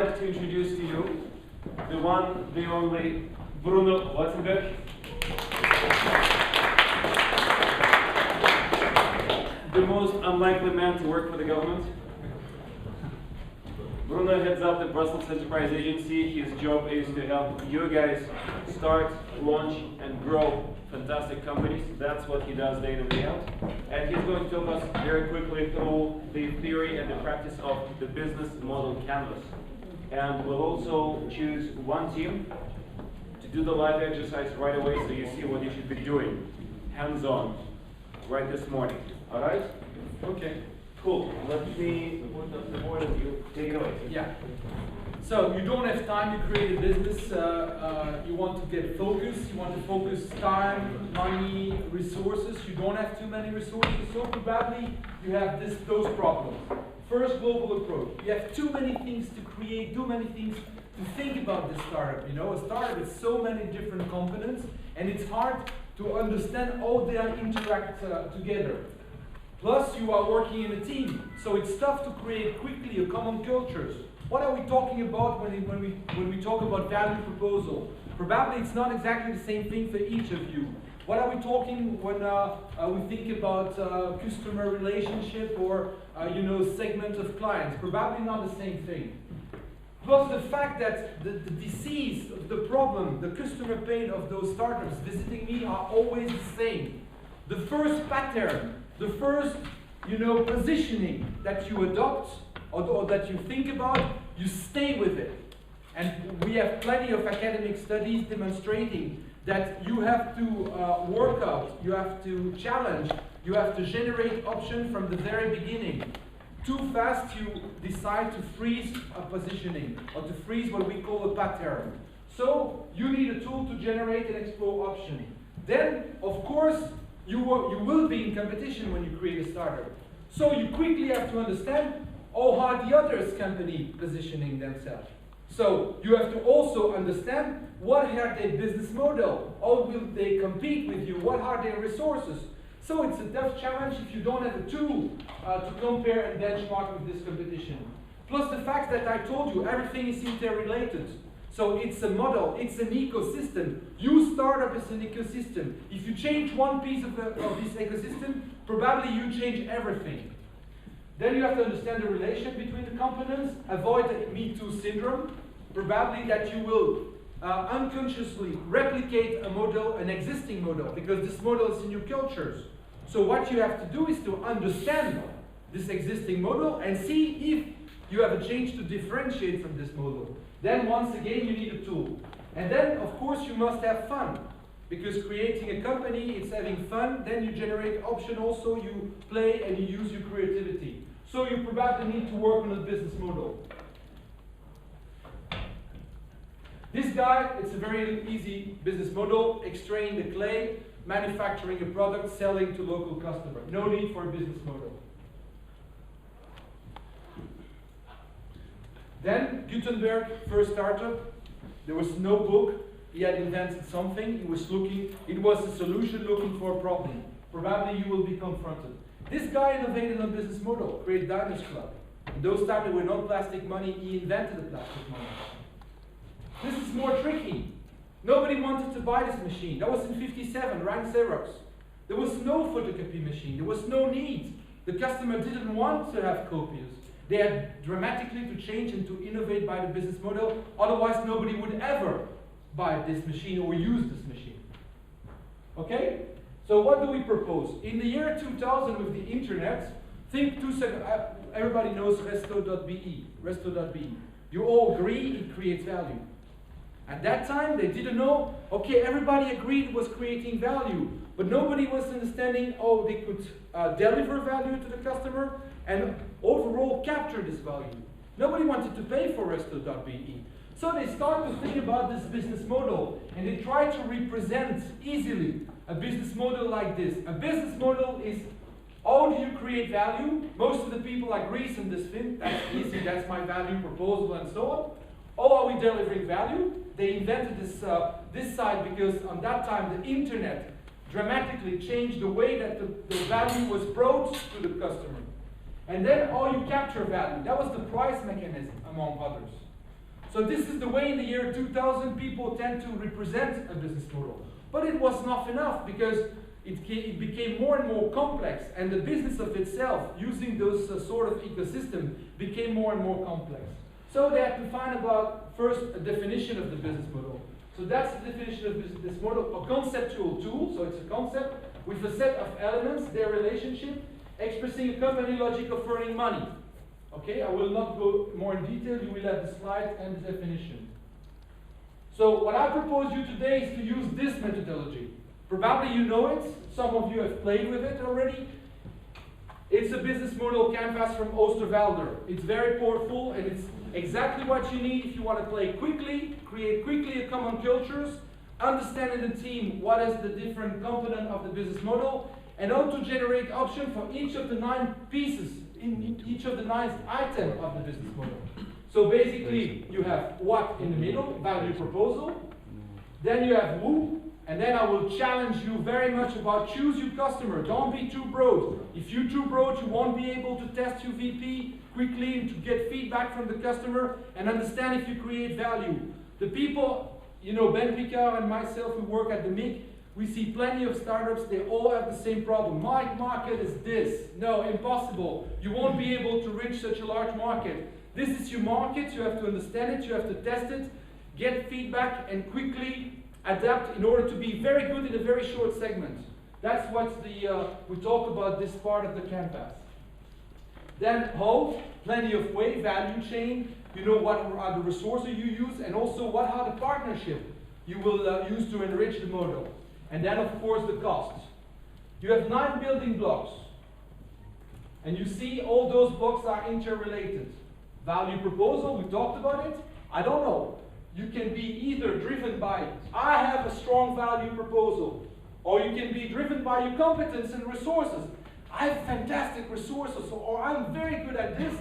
I'd like to introduce to you the one, the only Bruno Wattenbergh. The most unlikely man to work for the government. Bruno heads up the Brussels Enterprise Agency. His job is to help you guys start, launch, and grow fantastic companies. That's what he does day in and day out. And he's going to talk us very quickly through the theory and the practice of the business model canvas. And we'll also choose one team to do the live exercise right away so you see what you should be doing, hands-on, right this morning. All right? Okay. Cool. Let me put up the board and you take it away. Yeah. So you don't have time to create a business. You want to get focused. You want to focus time, money, resources. You don't have too many resources. So probably you have those problems. First, global approach. You have too many things to create, too many things to think about this startup. You know, a startup is so many different components, and it's hard to understand how they interact together. Plus, you are working in a team, so it's tough to create quickly a common cultures. What are we talking about when we talk about value proposal? Probably it's not exactly the same thing for each of you. What are we talking when we think about customer relationship or segment of clients? Probably not the same thing. Plus the fact that the disease, the problem, the customer pain of those startups visiting me are always the same. The first pattern, the first positioning that you adopt or that you think about, you stay with it. And we have plenty of academic studies demonstrating that you have to work out, you have to challenge, you have to generate options from the very beginning. Too fast you decide to freeze a positioning or to freeze what we call a pattern. So you need a tool to generate and explore options. Then, of course, you will be in competition when you create a startup. So you quickly have to understand how are the others company positioning themselves. So you have to also understand what are their business model, how will they compete with you, what are their resources. So it's a tough challenge if you don't have a tool to compare and benchmark with this competition. Plus the fact that I told you everything is interrelated. So it's a model, it's an ecosystem. You startup is an ecosystem. If you change one piece of this ecosystem, probably you change everything. Then you have to understand the relation between the components, avoid the Me Too syndrome. Probably that you will unconsciously replicate a model, an existing model, because this model is in your cultures. So what you have to do is to understand this existing model and see if you have a change to differentiate from this model. Then once again you need a tool. And then of course you must have fun. Because creating a company, it's having fun, then you generate option also, you play and you use your creativity. So you probably need to work on a business model. This guy, it's a very easy business model, extracting the clay, manufacturing a product, selling to local customer. No need for a business model. Then Gutenberg, first startup, there was no book. He had invented something, he was looking, it was a solution looking for a problem. Probably you will be confronted. This guy innovated a business model, created Diners Club. In those times there were no plastic money, he invented the plastic money. This is more tricky. Nobody wanted to buy this machine. That was in '57, Rank Xerox. There was no photocopy machine, there was no need. The customer didn't want to have copiers. They had dramatically to change and to innovate by the business model, otherwise nobody would ever buy this machine or use this machine. Okay? So what do we propose? In the year 2000 with the internet, think 2 seconds, everybody knows resto.be. You all agree it creates value. At that time they didn't know, okay, everybody agreed it was creating value, but nobody was understanding how they could deliver value to the customer and overall capture this value. Nobody wanted to pay for resto.be. So they start to think about this business model and they try to represent easily a business model like this. A business model is how do you create value? Most of the people agree on this thing, that's easy, that's my value proposal and so on. How are we delivering value? They invented this side because on that time the internet dramatically changed the way that the value was brought to the customer. And then how you capture value. That was the price mechanism, among others. So this is the way in the year 2000 people tend to represent a business model. But it was not enough because it became more and more complex, and the business of itself, using those sort of ecosystem, became more and more complex. So they had to find about first a definition of the business model. So that's the definition of business model, a conceptual tool, so it's a concept with a set of elements, their relationship, expressing a company logic of earning money. Okay, I will not go more in detail, you will have the slide and the definition. So what I propose you today is to use this methodology. Probably you know it, some of you have played with it already. It's a business model canvas from Osterwalder. It's very powerful and it's exactly what you need if you want to play quickly, create quickly a common cultures, understand in the team what is the different component of the business model, and how to generate options for each of the 9 pieces, in each of the 9 items of the business model. So basically, you have what in the middle, value proposal, then you have who, and then I will challenge you very much about choose your customer. Don't be too broad. If you're too broad, you won't be able to test your VP quickly and to get feedback from the customer and understand if you create value. The people, you know, Ben Picard and myself who work at the MIC, we see plenty of startups, they all have the same problem. My market is this. No, impossible. You won't be able to reach such a large market. This is your market, you have to understand it, you have to test it, get feedback and quickly adapt in order to be very good in a very short segment. That's what we talk about this part of the canvas. Then how, plenty of way, value chain, you know what are the resources you use and also what are the partnership you will use to enrich the model. And then of course the cost. You have 9 building blocks. And you see all those blocks are interrelated. Value proposal, we talked about it. I don't know. You can be either driven by, I have a strong value proposal, or you can be driven by your competence and resources. I have fantastic resources, or I'm very good at this.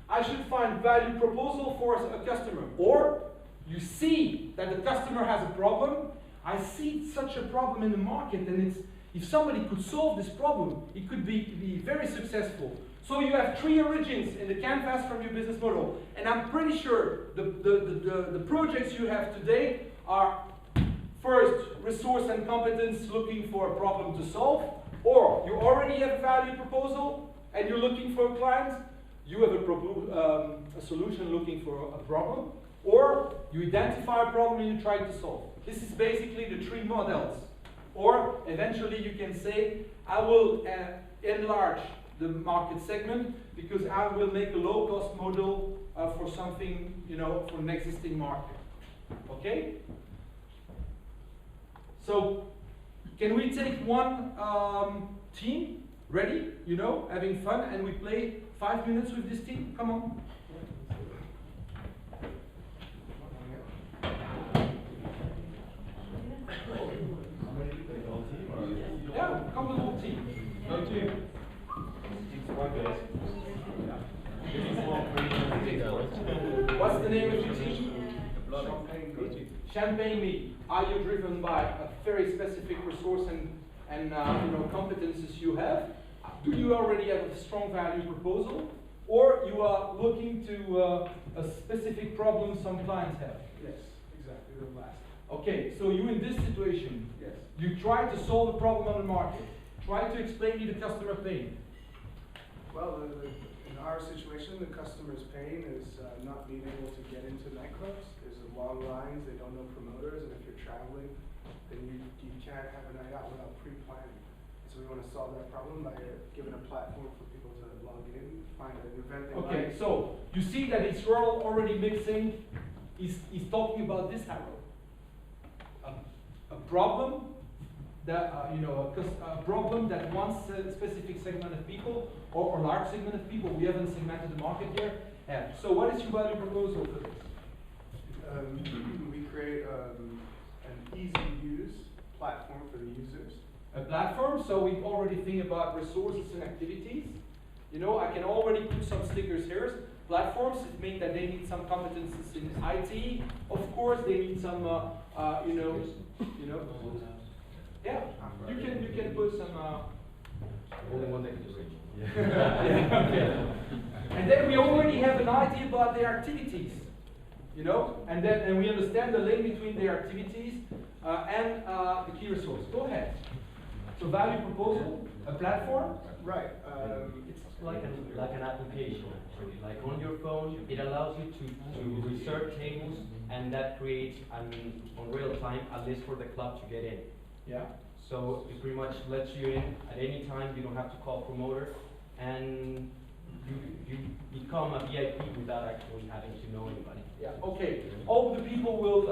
I should find value proposal for a customer. Or you see that the customer has a problem. I see such a problem in the market, and if somebody could solve this problem, it could be very successful. So you have 3 origins in the canvas from your business model. And I'm pretty sure the projects you have today are first resource and competence looking for a problem to solve, or you already have a value proposal and you're looking for a client, you have a solution looking for a problem, or you identify a problem and you try to solve. This is basically the 3 models. Or eventually you can say, I will enlarge the market segment because I will make a low-cost model for something, you know, for an existing market. Okay? So, can we take one team, ready, you know, having fun, and we play 5 minutes with this team? Come on. Yeah, come the whole team. No team. What's the name of your team? Champagne Me. Are you driven by a very specific resource and you know, competences you have? Do you already have a strong value proposal? Or you are looking to a specific problem some clients have? Yes, exactly, the last. Okay, so you in this situation, Yes. you try to solve a problem on the market. Try to explain me the customer pain. Well, in our situation, the customer's pain is not being able to get into nightclubs. There's long lines, they don't know promoters, and if you're traveling, then you can't have a night out without pre-planning. So we want to solve that problem by giving a platform for people to log in, find an event they like. Okay, so you see that it's already mixing. He's talking about this arrow. A problem that you know, a problem that one specific segment of people or a large segment of people, we haven't segmented the market here, have. So what is your value proposal for this? We create an easy-to-use platform for the users. A platform, so we already think about resources and activities. You know, I can already put some stickers here. Platforms, it means that they need some competences in IT. Of course, they need some, you know. Yeah, you can put some. Only one they can just reach. Yeah, okay. And then we already have an idea about their activities. you know, and we understand the link between their activities and the key resource. Go ahead. So value proposal, a platform. Right. It's like an application, actually. Like on your phone, it allows you to reserve tables, and that creates on real time a list for the club to get in. Yeah. So it pretty much lets you in at any time. You don't have to call promoter, and you become a VIP without actually having to know anybody. Yeah. Okay. All the people will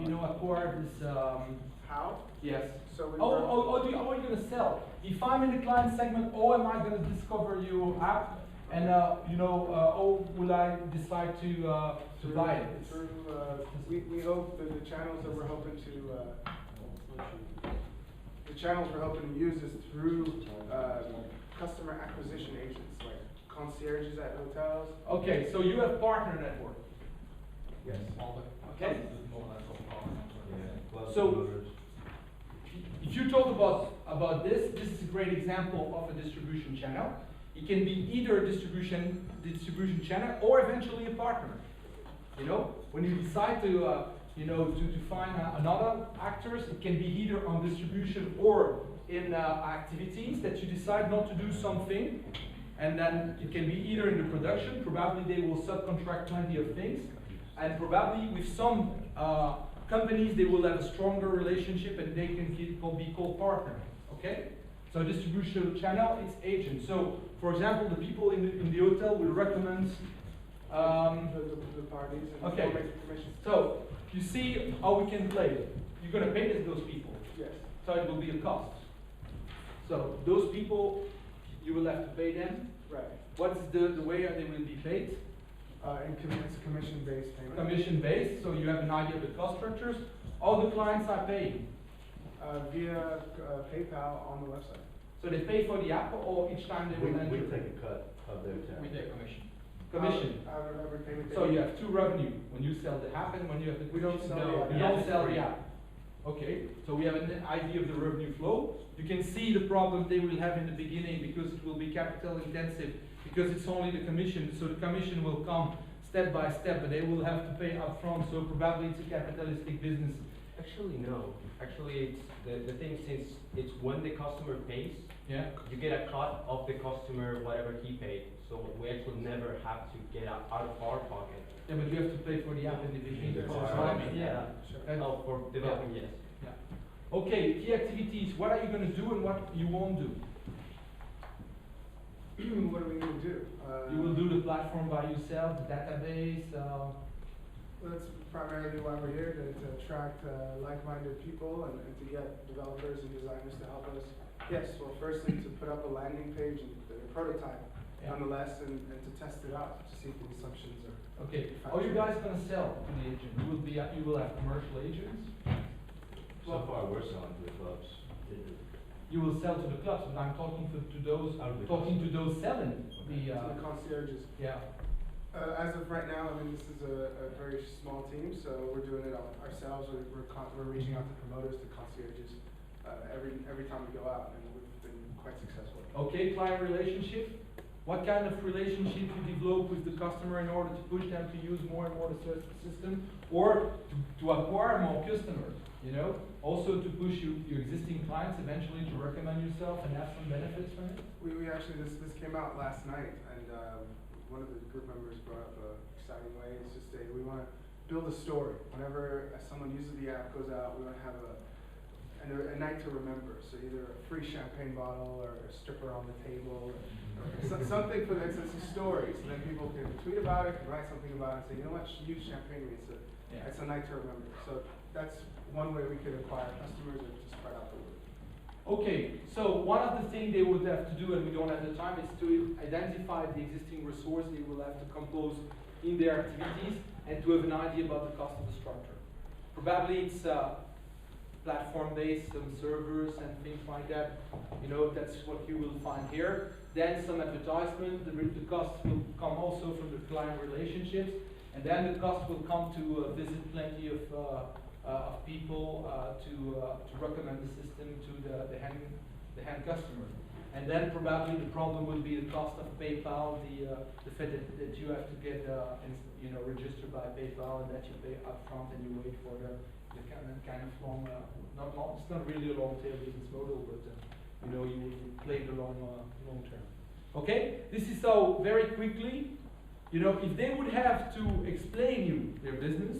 you know, acquire this. How? Yes. So we How are you going to sell? If I'm in the client segment, how am I going to discover your app? And you know, how will I decide to buy it? Through, we hope that the channels that we're hoping to use is through customer acquisition agents, like concierges at hotels. Okay, so you have partner network. Yes. Okay. Yeah. So if you talk about this is a great example of a distribution channel. It can be either a distribution channel or eventually a partner. You know, when you decide to you know, to find another actors, it can be either on distribution or in activities that you decide not to do something, and then it can be either in the production. Probably they will subcontract plenty of things, and probably with some companies they will have a stronger relationship and they can be called partner. Okay. So distribution channel is agent. So, for example, the people in the hotel will recommend The parties and okay. commission. So you see how we can play it. You're going to pay those people. Yes. So it will be a cost. So those people, you will have to pay them. Right. What is the way they will be paid? It's commission-based payment. Commission-based. So you have an idea of the cost structures. All the clients are paying. Via PayPal on the website. So they pay for the app, or each time they will enter. We take a cut of their time. We take commission. Commission. Every payment. So you have two revenue when you sell the app and when you have the. We don't sell the app. You don't sell the app. Okay. So we have an idea of the revenue flow. You can see the problem they will have in the beginning because it will be capital intensive because it's only the commission. So the commission will come step by step, but they will have to pay upfront. So probably it's a capitalistic business. Actually, no. Actually, it's the thing, since it's when the customer pays, Yeah. you get a cut of the customer whatever he paid. So we actually never have to get out of our pocket. Yeah, but you have to pay for the app in the beginning. That's That's right. what I mean. Yeah. And- Oh, for developing, yes. Yeah. Okay, key activities. What are you going to do and what you won't do? What are we going to do? You will do the platform by yourself, the database. Well, that's primarily why we're here, to attract like-minded people and to get developers and designers to help us. Yes, well, firstly, to put up a landing page and a prototype, Yeah. nonetheless, and to test it out to see if the assumptions are. Okay. How are you guys going to sell to the agent? You will have commercial agents. So far, we're selling to the clubs. You will sell to the clubs, but I'm talking to those selling the. To the concierges. Yeah. As of right now, I mean, this is a very small team, so we're doing it ourselves. We're reaching out to promoters, to concierges, every time we go out, and we've been quite successful. Okay, client relationship. What kind of relationship you develop with the customer in order to push them to use more and more the system, or to acquire more customers? You know, also to push your existing clients eventually to recommend yourself and have some benefits from it. We actually, this came out last night, and one of the group members brought up an exciting way. It's just we want to build a story. Whenever someone uses the app, goes out, we want to have a night to remember. So either a free champagne bottle or a stripper on the table, or something for that's a story. So then people can tweet about it, can write something about it, and say, you know what, use champagne. It's a night to remember. So that's one way we could acquire customers or just spread out the word. Okay, so one of the things they would have to do, and we don't have the time, is to identify the existing resource they will have to compose in their activities and to have an idea about the cost of the structure. Probably it's platform-based, some servers and things like that. You know, that's what you will find here. Then some advertisement, the costs will come also from the client relationships, and then the cost will come to visit plenty of people to recommend the system to the end customer. And then probably the problem will be the cost of PayPal, the fact that you have to get registered by PayPal and that you pay upfront and you wait for the kind of long, it's not really a long tail business model, but you play the long term. Okay, this is so very quickly. If they would have to explain you their business,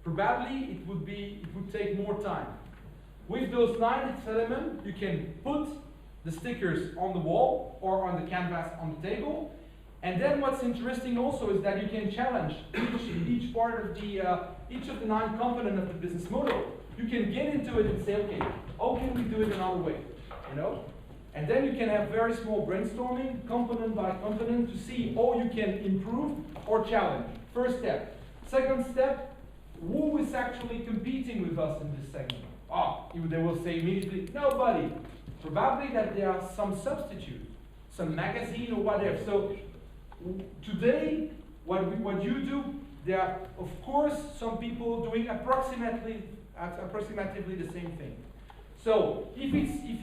probably it would take more time. With those 9 elements, you can put the stickers on the wall or on the canvas on the table. And then what's interesting also is that you can challenge each part of each of the 9 components of the business model. You can get into it and say, okay, how can we do it another way? And then you can have very small brainstorming, component by component, to see how you can improve or challenge. First step. Second step, who is actually competing with us in this segment? They will say immediately, nobody. Probably that there are some substitute, some magazine or whatever. So today, what you do, there are of course some people doing approximately the same thing. So if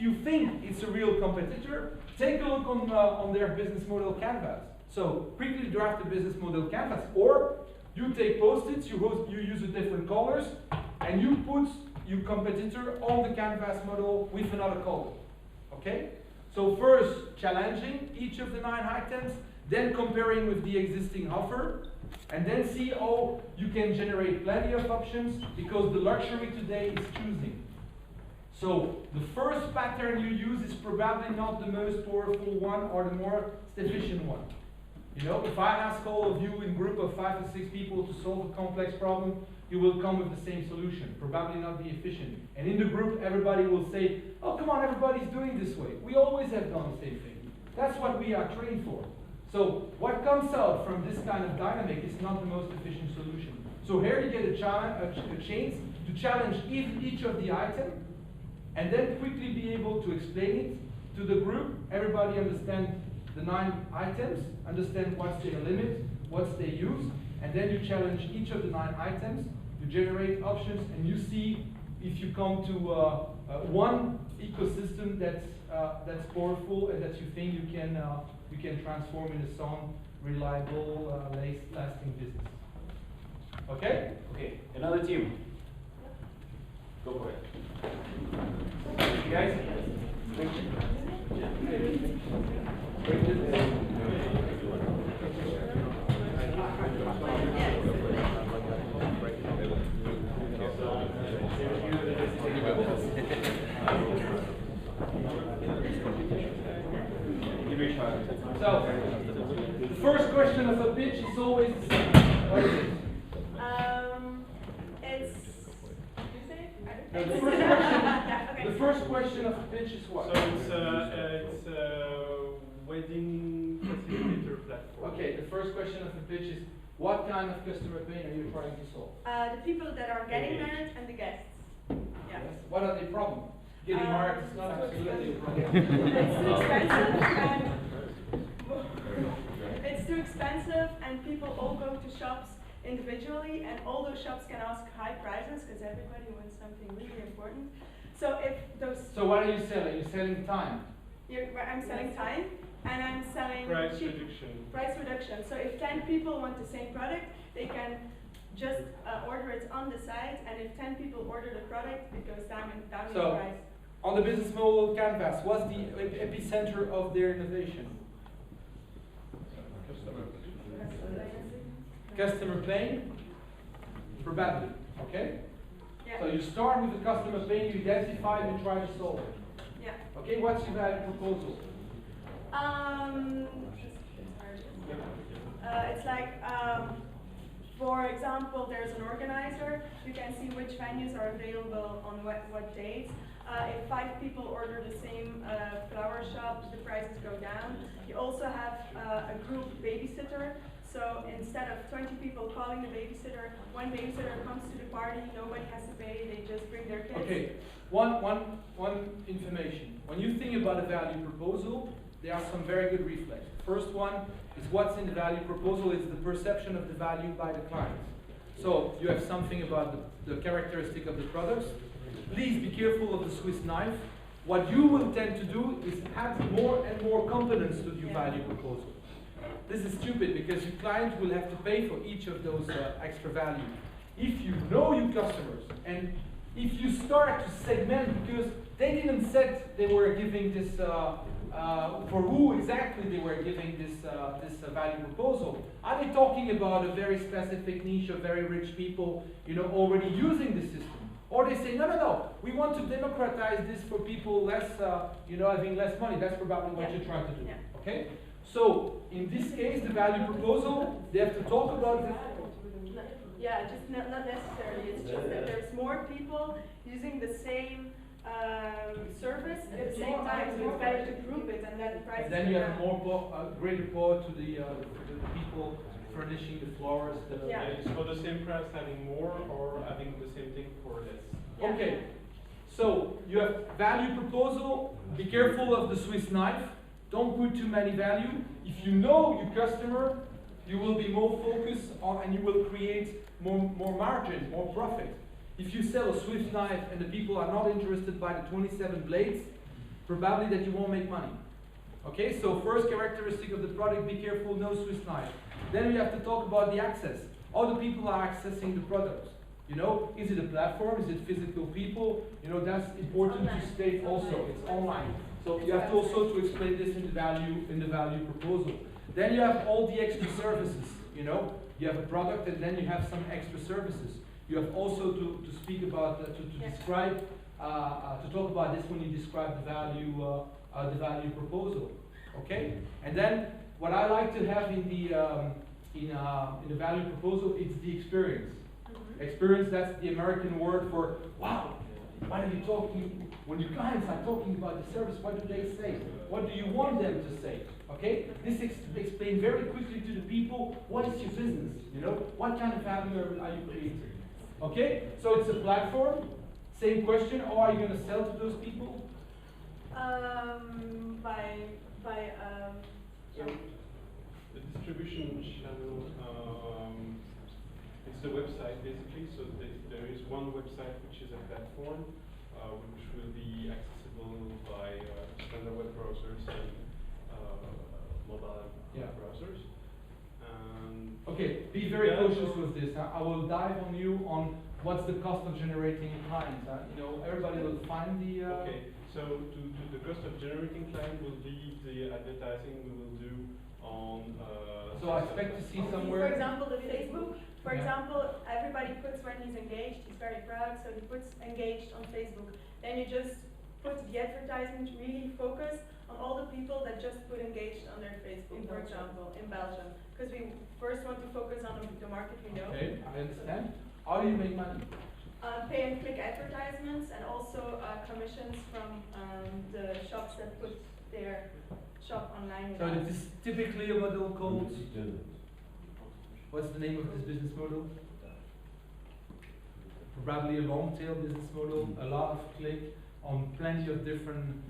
you think it's a real competitor, take a look on their business model canvas. So quickly draft a business model canvas, or you take post-its, you use the different colors, and you put your competitor on the canvas model with another color. Okay? So first challenging each of the 9 items, then comparing with the existing offer, and then see how you can generate plenty of options, because the luxury today is choosing. So the first pattern you use is probably not the most powerful one or the more efficient one. If I ask all of you in a group of 5 or 6 people to solve a complex problem, you will come with the same solution, probably not be efficient. And in the group, everybody will say, oh, come on, everybody's doing this way. We always have done the same thing. That's what we are trained for. So what comes out from this kind of dynamic is not the most efficient solution. So here you get a chance to challenge each of the items, and then quickly be able to explain it to the group. Everybody understand the 9 items, understand what's their limit, what's their use, and then you challenge each of the 9 items, you generate options, and you see if you come to one ecosystem that's powerful and that you think you can transform in a sound, reliable, lasting business. Okay? Okay, another team. Go for it. You guys? So, the first question of a pitch is always the same. What is it? The first question of a pitch is what? So it's a wedding facilitator platform. Okay, the first question of the pitch is, what kind of customer pain are you trying to solve? The people that are getting married and the guests. Yeah. Yes. What are the problems? Getting married is not absolutely a problem. It's too expensive, it's too expensive, and people all go to shops individually, and all those shops can ask high prices because everybody wants something really important. So if those. So what are you selling? You're selling time. I'm selling time, and I'm selling Price reduction. Price reduction. So if 10 people want the same product, they can just order it on the site, and if 10 people order the product, it goes down in price. On the business model canvas, what's the epicenter of their innovation? Customer pain? Probably, okay? Yeah. So you start with the customer pain, you identify and you try to solve it. Yeah. Okay, what's your value proposal? It's like, for example, there's an organizer. You can see which venues are available on what dates. If 5 people order the same flower shop, the prices go down. You also have a group babysitter. So instead of 20 people calling the babysitter, one babysitter comes to the party, nobody has to pay, they just bring their kids. Okay, one information. When you think about a value proposal, there are some very good reflexes. First one is what's in the value proposal is the perception of the value by the client. So you have something about the characteristic of the products. Please be careful of the Swiss knife. What you will tend to do is add more and more components to your value proposal. This is stupid because your client will have to pay for each of those extra value. If you know your customers and if you start to segment, because they didn't set they were giving this, for who exactly they were giving this value proposal. Are they talking about a very specific niche of very rich people, already using the system? Or they say, no, we want to democratize this for people less, having less money. That's probably what you're trying to do, okay? So, in this case, the value proposal, they have to talk about this. Yeah, just not necessarily. It's just that there's more people using the same service at the same time, so it's better to group it and then price. And then you have greater power to the people furnishing the flowers. It's for the same price having more or having the same thing for less. Okay, so you have value proposal. Be careful of the Swiss knife. Don't put too many value. If you know your customer, you will be more focused on, and you will create more margin, more profit. If you sell a Swiss knife and the people are not interested by the 27 blades, probably that you won't make money. Okay, so first characteristic of the product, be careful, no Swiss knife. Then we have to talk about the access. How the people are accessing the product. Is it a platform? Is it physical people? That's important to state also. It's online. So you have to also to explain this in the value proposal. Then you have all the extra services. You have a product and then you have some extra services. You have also to speak about describe to talk about this when you describe the value proposal. Okay, and then what I like to have in the value proposal is the experience. Experience, that's the American word for wow. What are you talking? When your clients are talking about the service, what do they say? What do you want them to say? Okay, this explains very quickly to the people what is your business. What kind of value are you creating? Okay, so it's a platform. Same question. How are you going to sell to those people? So the distribution channel, it's the website basically. So there is one website which is a platform, which will be accessible by standard web browsers and mobile browsers. Okay, be very cautious with this. I will dive on you on what's the cost of generating clients. Everybody will find the. Okay, so the cost of generating client will be the advertising we will do on. So I expect to see somewhere. For example, the Facebook. For example, everybody puts when he's engaged. He's very proud, so he puts engaged on Facebook. Then you just put the advertisement really focus on all the people that just put engaged on their Facebook, for example, in Belgium. Because we first want to focus on the market we know. Okay, I understand. How do you make money? Pay and click advertisements and also commissions from the shops that put their shop online. So this is typically a model called. What's the name of this business model? Probably a long tail business model, a lot of click on plenty of different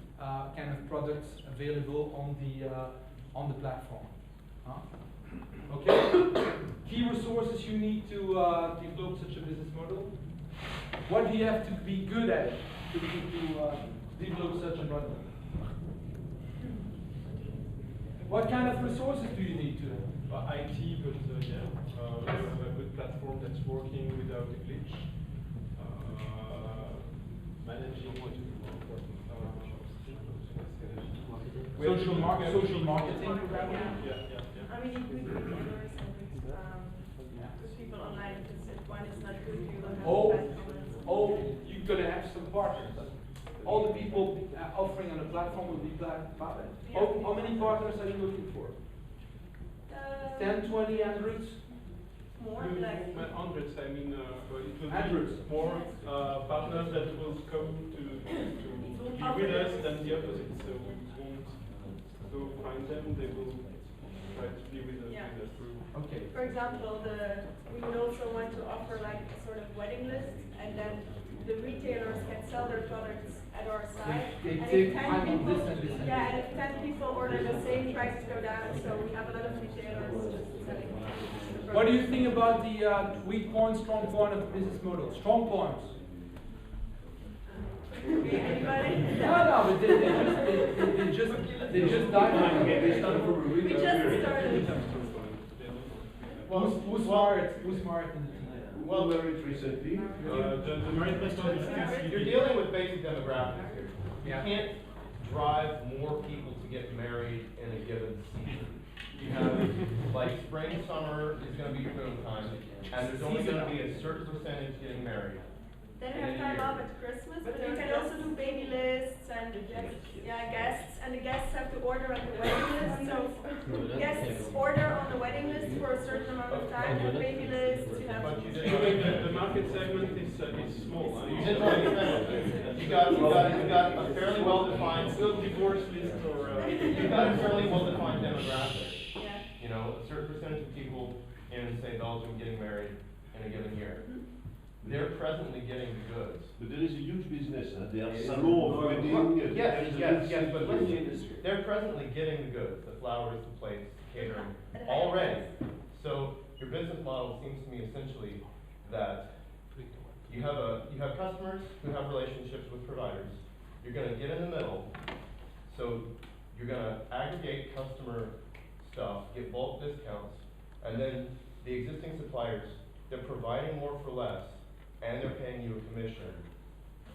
kind of products available on the platform. Okay. Key resources you need to develop such a business model. What do you have to be good at to develop such a model? What kind of resources do you need to have? IT, but we have a good platform that's working without a glitch. Managing social marketing. I mean, we put retailers and put people online because if one is not good, you will have bad comments. You're going to have some partners. All the people offering on the platform will be partners. How many partners are you looking for? 10, 20, hundreds? More like hundreds. I mean, it will hundreds. be more partners that will come to be with us than the opposite. So we won't go find them. They will try to be with us. Okay. For example, we would also want to offer like a sort of wedding list, and then the retailers can sell their products at our site. They and take if 10 time on people, this and this and yeah, and if 10 people order the same, prices go down. So we have a lot of retailers just selling. What do you think about the weak point, strong point of the business model? Strong points. Okay, anybody? No, but they just died. They started from a We really just started. Who's smart? Who's smart in the team? Well, married recently. The married person is You're dealing with basic demographics here. You Yeah. can't drive more people to get married in a given season. You have, like, spring, summer is gonna be your boom time, and there's only gonna be a certain percentage getting married. Then you have time off at Christmas, but you can also do baby lists and guests, and the guests have to order at the wedding list. So guests order on the wedding list for a certain amount of time. You have baby lists. You have. But you did the market segment is small. Huh? You did what you said. You got a fairly well-defined, Still divorce list or. you got a fairly well-defined demographic. Yeah. You know, a certain percentage of people in, say, Belgium getting married in a given year. They're presently getting the goods. But there is a huge business, they have salon, wedding. Yes, but listen, they're presently getting the goods, the flowers, the plates, the catering, already. So your business model seems to me essentially that you have customers who have relationships with providers. You're gonna get in the middle, so you're gonna aggregate customer stuff, get bulk discounts, and then the existing suppliers, they're providing more for less, and they're paying you a commission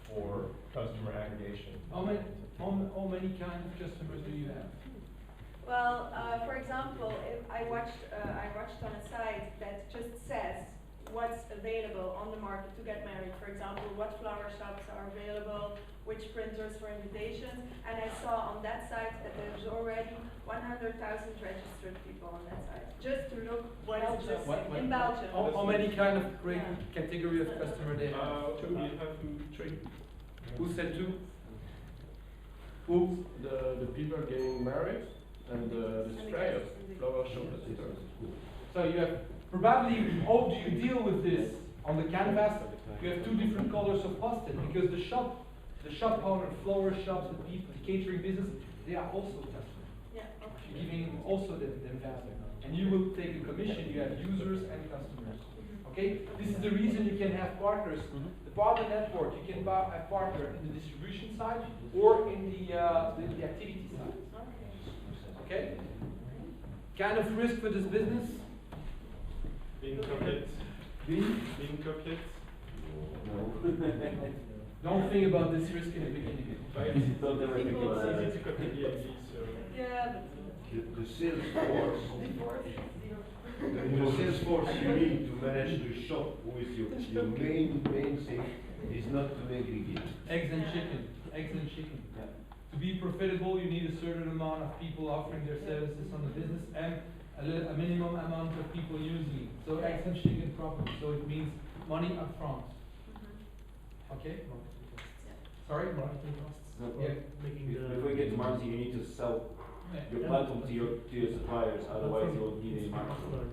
for customer aggregation. How many kind of customers do you have? Well, for example, if I watched on a site that just says what's available on the market to get married. For example, what flower shops are available, which printers for invitations, and I saw on that site that there's already 100,000 registered people on that site. Just to look what is just in Belgium. How many kind of great category of customer they have? We have three. Who said two? Who? The people getting married and the sprayers, flower shop, etc. So you have probably, how do you deal with this? On the canvas, you have two different colors of post-it because the shop owner, flower shops, the people, the catering business, they are also customers. Yeah. You're giving also them value. And you will take a commission, you have users and customers. Okay? This is the reason you can have partners. The partner network, you can buy a partner in the distribution side or in the activity side. Okay? Kind of risk for this business? Being copied. Being copied. Don't think about this risk in the beginning. Don't ever think about it. It's easy to copy DMV, so. Yeah, The sales force, the sales force you need to manage the shop with your main thing is not to aggregate. Eggs and chicken. To be profitable, you need a certain amount of people offering their services on the business and a minimum amount of people using it. So eggs and chicken problem. So it means money up front. Okay? Sorry, marketing costs. No Yeah. problem. Before you get to marketing, you need to sell your platform to your suppliers, otherwise you won't need any marketing.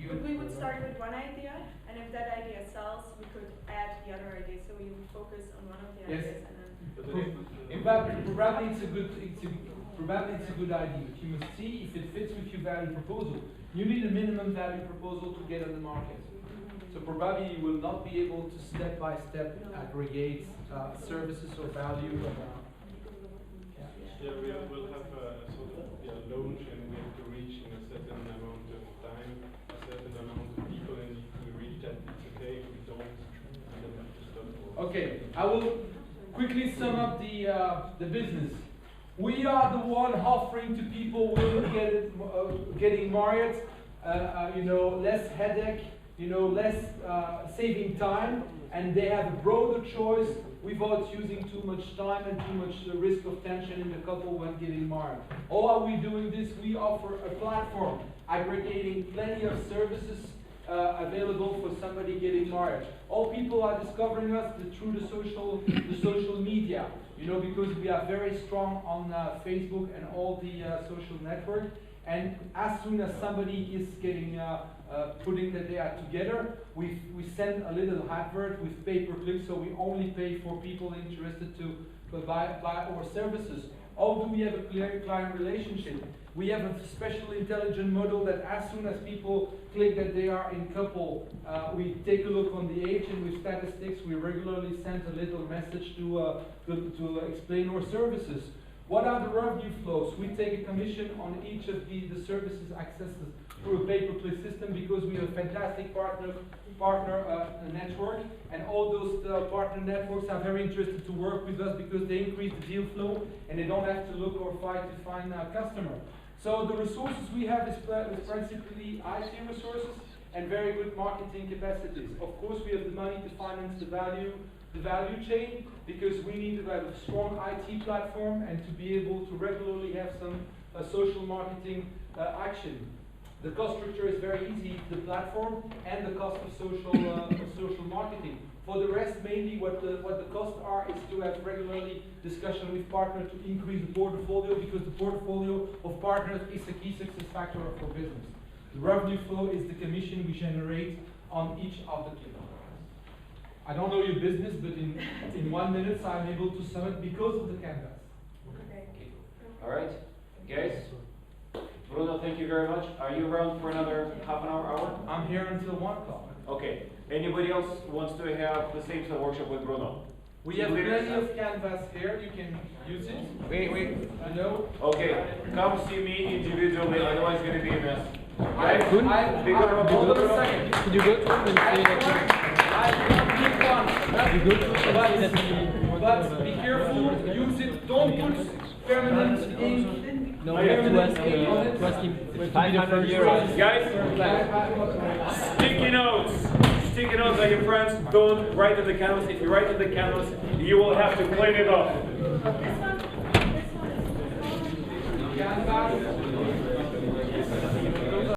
but we would start with one idea, and if that idea sells, we could add the other idea. So we would focus on one of the Yes. ideas and then. In fact, probably it's a good idea, but you must see if it fits with your value proposal. You need a minimum value proposal to get on the market. So probably you will not be able to step by step aggregate services or value. Yeah, we'll have a sort of launch, and we have to reach in a certain amount of time, a certain amount of people, and if we reach that, it's okay. If we don't, then we have to stop. Okay, I will quickly sum up the business. We are the one offering to people who getting married, less headache, less saving time, and they have a broader choice without using too much time and too much risk of tension in the couple when getting married. How are we doing this? We offer a platform aggregating plenty of services available for somebody getting married. All people are discovering us through the social media, because we are very strong on Facebook and all the social network. And as soon as somebody is getting putting that they are together, we send a little advert with pay-per-click, so we only pay for people interested to buy our services. How do we have a clear client relationship? We have a special intelligent model that as soon as people click that they are in couple, we take a look on the age, and with statistics we regularly send a little message to explain our services. What are the revenue flows? We take a commission on each of the services accessed through a pay-per-click system because we have a fantastic partner network, and all those partner networks are very interested to work with us because they increase the deal flow and they don't have to look or fight to find a customer. So the resources we have is principally IT resources and very good marketing capacities. Of course, we have the money to finance the value chain, because we need to have a strong IT platform and to be able to regularly have some social marketing action. The cost structure is very easy, the platform and the cost of social marketing. For the rest, mainly what the costs are is to have regularly discussion with partners to increase the portfolio, because the portfolio of partners is a key success factor of our business. The revenue flow is the commission we generate on each of the clients. I don't know your business, but in 1 minute I'm able to sum it because of the canvas. Okay. All right, guys. Bruno, thank you very much. Are you around for another half an hour? I'm here until 1 o'clock. Okay. Anybody else wants to have the same sort of workshop with Bruno? We have plenty of canvas here. You can use it. Wait. No. Okay. Come see me individually. Otherwise, it's going to be a mess. Hold on a second. Can you go to him and say that but be careful, use it, don't put permanent ink. No, we have to ask him. 500 euros. Guys, sticky notes. Sticky notes are your friends. Don't write on the canvas. If you write on the canvas, you will have to clean it up. This one is Canvas.